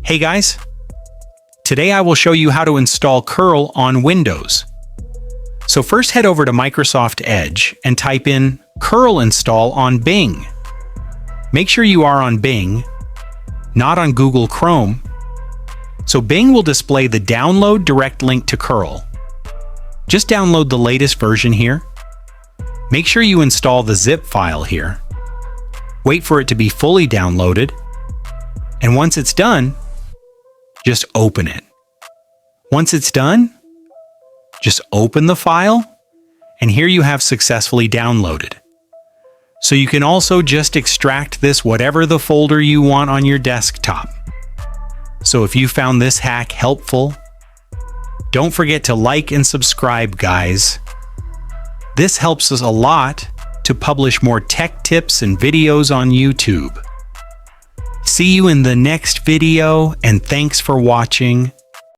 Hey guys, today I will show you how to install curl on Windows. So first head over to Microsoft Edge and type in curl install on Bing. Make sure you are on Bing, not on Google Chrome. So Bing will display the download direct link to curl. Just download the latest version here. Make sure you install the zip file here. Wait for it to be fully downloaded. And once it's done, just open it. Once it's done, just open the file, and here you have successfully downloaded. So you can also just extract this whatever the folder you want on your desktop. So if you found this hack helpful, don't forget to like and subscribe, guys. This helps us a lot to publish more tech tips and videos on YouTube. See you in the next video, and thanks for watching.